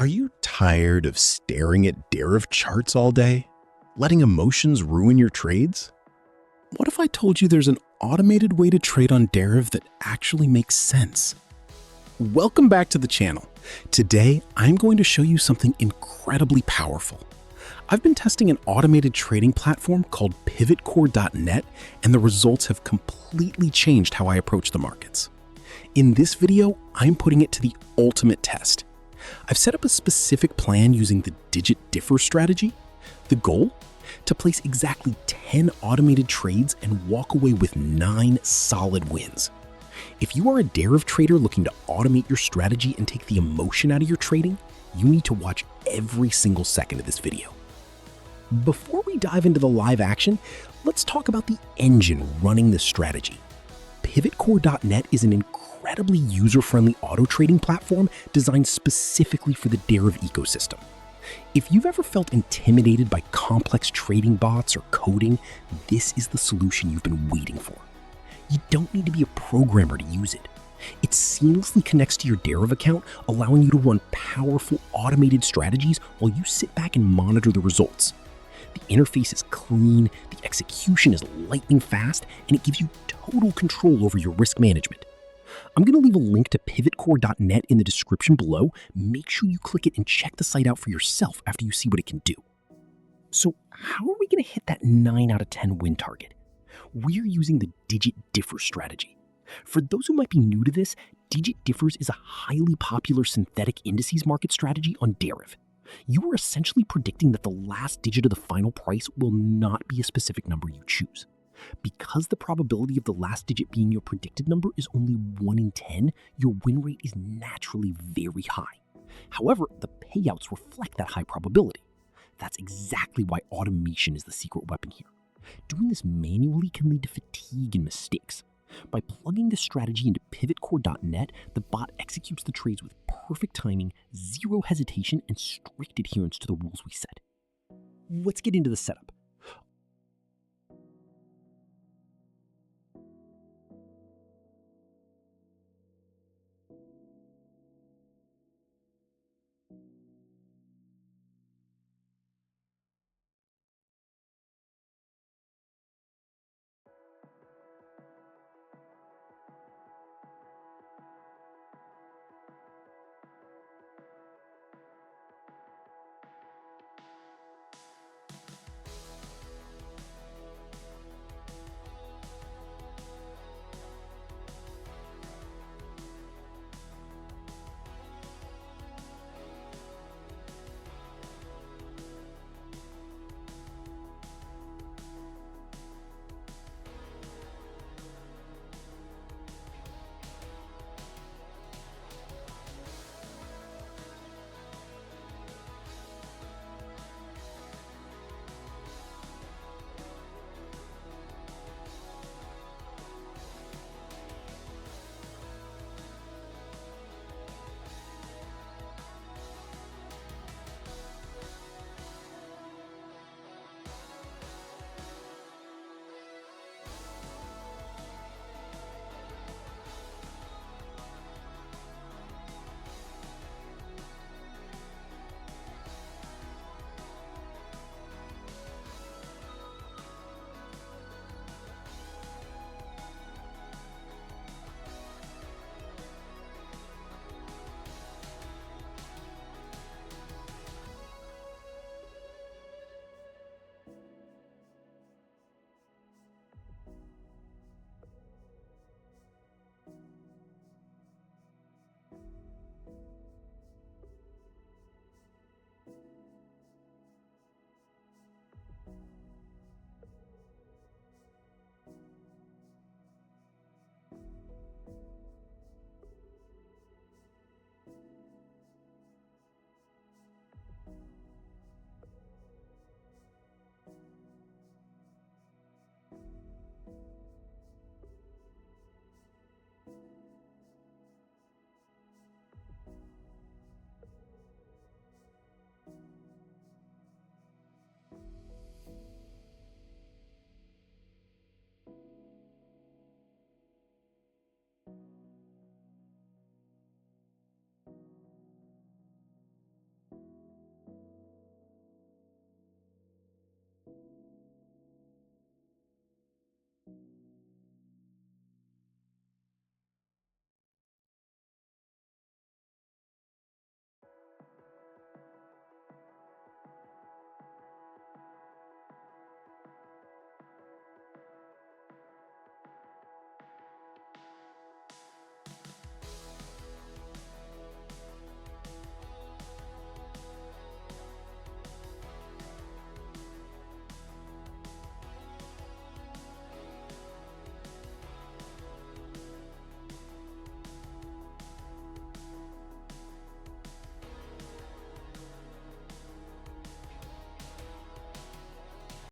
Are you tired of staring at Deriv charts all day? Letting emotions ruin your trades? What if I told you there's an automated way to trade on Deriv that actually makes sense? Welcome back to the channel. Today, I'm going to show you something incredibly powerful. I've been testing an automated trading platform called PivotCore.net, and the results have completely changed how I approach the markets. In this video, I'm putting it to the ultimate test. I've set up a specific plan using the digit differ strategy. The goal? To place exactly 10 automated trades and walk away with 9 solid wins. If you are a Deriv trader looking to automate your strategy and take the emotion out of your trading, you need to watch every single second of this video. Before we dive into the live action, let's talk about the engine running this strategy. PivotCore.net is an incredibly user-friendly auto trading platform designed specifically for the Deriv ecosystem. If you've ever felt intimidated by complex trading bots or coding, this is the solution you've been waiting for. You don't need to be a programmer to use it. It seamlessly connects to your Deriv account, allowing you to run powerful automated strategies while you sit back and monitor the results. The interface is clean, the execution is lightning fast, and it gives you total control over your risk management. I'm going to leave a link to PivotCore.net in the description below. Make sure you click it and check the site out for yourself after you see what it can do. So how are we going to hit that 9 out of 10 win target? We're using the digit differ strategy. For those who might be new to this, digit differs is a highly popular synthetic indices market strategy on Deriv. You are essentially predicting that the last digit of the final price will not be a specific number you choose. Because the probability of the last digit being your predicted number is only 1 in 10, your win rate is naturally very high. However, the payouts reflect that high probability. That's exactly why automation is the secret weapon here. Doing this manually can lead to fatigue and mistakes. By plugging this strategy into PivotCore.net, the bot executes the trades with perfect timing, zero hesitation, and strict adherence to the rules we set. Let's get into the setup.